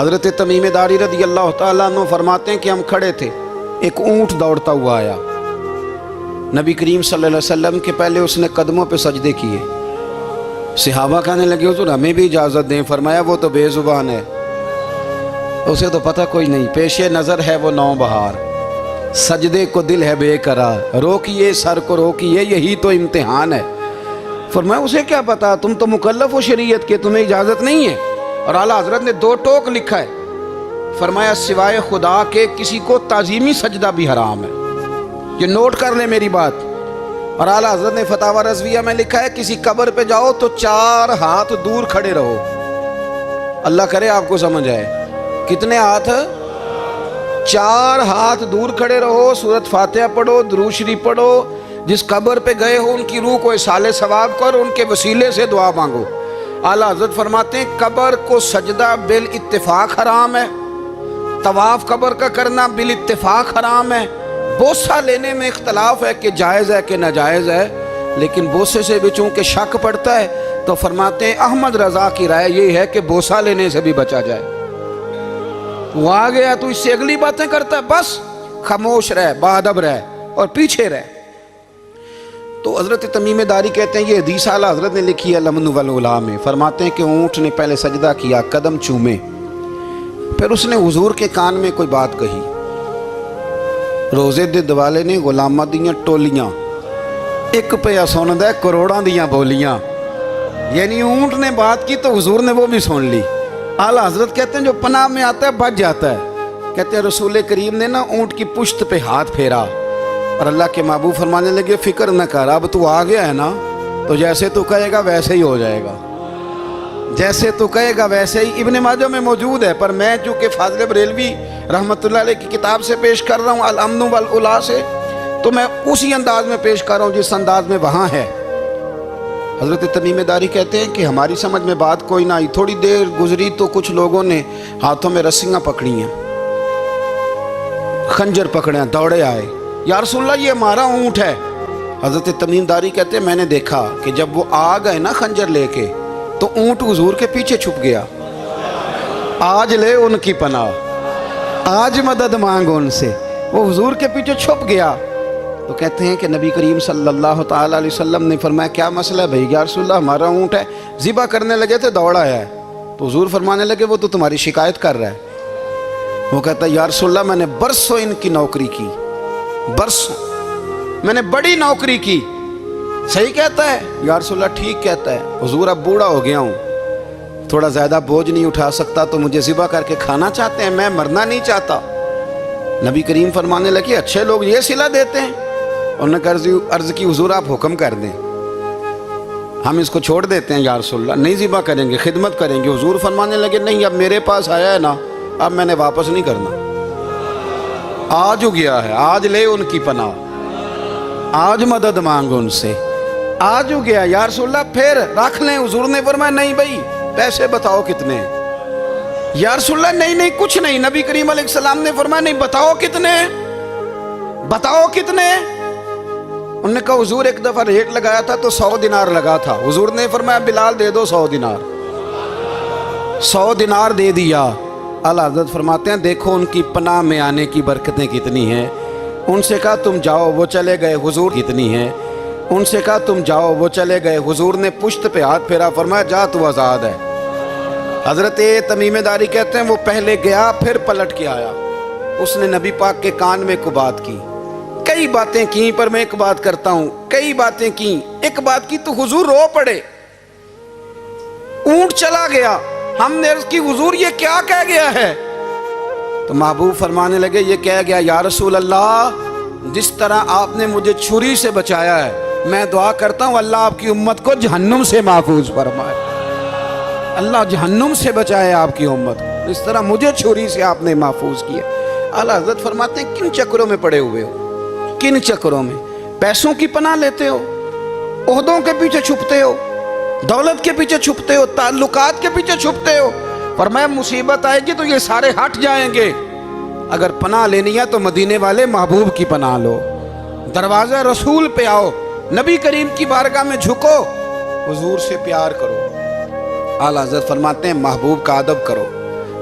حضرت تمیم داری رضی اللہ تعالیٰ عنہ فرماتے ہیں کہ ہم کھڑے تھے، ایک اونٹ دوڑتا ہوا آیا، نبی کریم صلی اللہ علیہ وسلم کے پہلے اس نے قدموں پہ سجدے کیے، صحابہ کہنے لگے حضور ہمیں بھی اجازت دیں، فرمایا وہ تو بے زبان ہے، اسے تو پتہ کوئی نہیں، پیش نظر ہے وہ نو بہار، سجدے کو دل ہے بے قرار، روکیے سر کو روکیے یہی تو امتحان ہے۔ فرمایا اسے کیا پتا، تم تو مکلف ہو شریعت کے، تمہیں اجازت نہیں ہے۔ اور اعلیٰ حضرت نے 2 ٹوک لکھا ہے، فرمایا سوائے خدا کے کسی کو تعظیمی سجدہ بھی حرام ہے، یہ نوٹ کر لیں میری بات۔ اور اعلیٰ حضرت نے فتاوی رضویہ میں لکھا ہے کسی قبر پہ جاؤ تو 4 ہاتھ دور کھڑے رہو، اللہ کرے آپ کو سمجھ آئے، کتنے ہاتھ؟ 4 ہاتھ دور کھڑے رہو، سورۃ فاتحہ پڑھو، درود شریف پڑھو، جس قبر پہ گئے ہو ان کی روح کو اصال ثواب کر، ان کے وسیلے سے دعا مانگو۔ اعلیٰ حضرت فرماتے ہیں قبر کو سجدہ بالاتفاق حرام ہے، طواف قبر کا کرنا بالاتفاق حرام ہے، بوسہ لینے میں اختلاف ہے کہ جائز ہے کہ ناجائز ہے، لیکن بوسے سے بھی چونکہ شک پڑتا ہے تو فرماتے ہیں احمد رضا کی رائے یہ ہے کہ بوسہ لینے سے بھی بچا جائے۔ وہ آ گیا تو اس سے اگلی باتیں کرتا ہے، بس خاموش رہ، باادب رہ اور پیچھے رہ۔ تو حضرت تمیم داری کہتے ہیں یہ حدیث اعلیٰ حضرت نے لکھی ہے لمن والعلا میں، فرماتے ہیں کہ اونٹ نے پہلے سجدہ کیا، قدم چومے، پھر اس نے حضور کے کان میں کوئی بات کہی، روزے دے دوالے نے غلامہ دیاں ٹولیاں، ایک پہ سن دے کروڑاں دیاں بولیاں، یعنی اونٹ نے بات کی تو حضور نے وہ بھی سن لی۔ اعلیٰ حضرت کہتے ہیں جو پناہ میں آتا ہے بچ جاتا ہے، کہتے ہیں رسول کریم نے نا اونٹ کی پشت پہ ہاتھ پھیرا اور اللہ کے محبوب فرمانے لگے فکر نہ کر، اب تو آ گیا ہے نا تو جیسے تو کہے گا ویسے ہی ہو جائے گا، جیسے تو کہے گا ویسے ہی۔ ابن ماجہ میں موجود ہے، پر میں چونکہ فاضل بریلوی رحمۃ اللہ علیہ کی کتاب سے پیش کر رہا ہوں الامن والعلا سے، تو میں اسی انداز میں پیش کر رہا ہوں جس انداز میں وہاں ہے۔ حضرت تمیم داری کہتے ہیں کہ ہماری سمجھ میں بات کوئی نہ آئی، تھوڑی دیر گزری تو کچھ لوگوں نے ہاتھوں میں رسیاں پکڑی ہیں، خنجر پکڑے ہیں، دوڑے آئے، یا رسول اللہ یہ ہمارا اونٹ ہے۔ حضرت تمیم داری کہتے ہیں میں نے دیکھا کہ جب وہ آ گئے نا خنجر لے کے تو اونٹ حضور کے پیچھے چھپ گیا، آج لے ان کی پناہ، آج مدد مانگ ان سے، وہ حضور کے پیچھے چھپ گیا۔ تو کہتے ہیں کہ نبی کریم صلی اللہ تعالیٰ علیہ وسلم نے فرمایا کیا مسئلہ ہے بھائی؟ یا رسول اللہ ہمارا اونٹ ہے، ذبح کرنے لگے تھے دوڑا ہے، تو حضور فرمانے لگے وہ تو تمہاری شکایت کر رہا ہے۔ وہ کہتا ہے یا رسول اللہ میں نے برسوں ان کی نوکری کی، برسوں میں نے بڑی نوکری کی، صحیح کہتا ہے؟ یا رسول اللہ ٹھیک کہتا ہے، حضور اب بوڑھا ہو گیا ہوں، تھوڑا زیادہ بوجھ نہیں اٹھا سکتا تو مجھے ذبح کر کے کھانا چاہتے ہیں، میں مرنا نہیں چاہتا۔ نبی کریم فرمانے لگے اچھے لوگ یہ صلہ دیتے ہیں، انہوں نے عرض کی حضور آپ حکم کر دیں، ہم اس کو چھوڑ دیتے ہیں یا رسول اللہ، نہیں ذبح کریں گے، خدمت کریں گے۔ حضور فرمانے لگے نہیں اب میرے پاس آیا ہے نا، اب میں نے واپس نہیں کرنا، آج ہو گیا ہے، آج لے ان کی پناہ، آج مدد مانگ ان سے، آج ہو گیا یا رسول اللہ پھر رکھ لیں۔ حضور نے فرمایا نہیں بھائی پیسے بتاؤ کتنے ہیں؟ یا رسول اللہ نہیں کچھ نہیں۔ نبی کریم علیہ السلام نے فرمایا نہیں بتاؤ کتنے، بتاؤ کتنے؟ انہوں نے کہا حضور ایک دفعہ ریٹ لگایا تھا تو 100 دینار لگا تھا، حضور نے فرمایا بلال دے دو 100 دینار، 100 دینار دے دیا۔ اعلیٰ حضرت فرماتے ہیں دیکھو ان کی پناہ میں آنے کی برکتیں کتنی ہیں۔ ان سے کہا تم جاؤ، وہ چلے گئے، حضور کتنی ہیں۔ ان سے کہا تم جاؤ، وہ چلے گئے، حضور نے پشت پہ ہاتھ پھیرا، فرمایا جا تو آزاد ہے۔ حضرت تمیم داری کہتے ہیں وہ پہلے گیا پھر پلٹ کے آیا، اس نے نبی پاک کے کان میں کو بات کی، کئی باتیں کی، پر میں ایک بات کرتا ہوں، کئی باتیں کی، ایک بات کی تو حضور رو پڑے، اونٹ چلا گیا، ہم نے عرض کی حضور یہ کیا کہہ گیا ہے؟ تو محبوب فرمانے لگے یہ کہہ گیا یا رسول اللہ جس طرح آپ نے مجھے چھری سے بچایا ہے، میں دعا کرتا ہوں اللہ آپ کی امت کو جہنم سے محفوظ فرمائے، اللہ جہنم سے بچائے آپ کی امت کو، اس طرح مجھے چھری سے آپ نے محفوظ کیا۔ اعلیٰ حضرت فرماتے ہیں کن چکروں میں پڑے ہوئے ہو، کن چکروں میں؟ پیسوں کی پناہ لیتے ہو، عہدوں کے پیچھے چھپتے ہو، دولت کے پیچھے چھپتے ہو، تعلقات کے پیچھے چھپتے ہو، فرمایا مصیبت آئے گی تو یہ سارے ہٹ جائیں گے، اگر پناہ لینی ہے تو مدینے والے محبوب کی پناہ لو، دروازہ رسول پہ آؤ، نبی کریم کی بارگاہ میں جھکو، حضور سے پیار کرو۔ اعلیٰ حضرت فرماتے ہیں محبوب کا ادب کرو،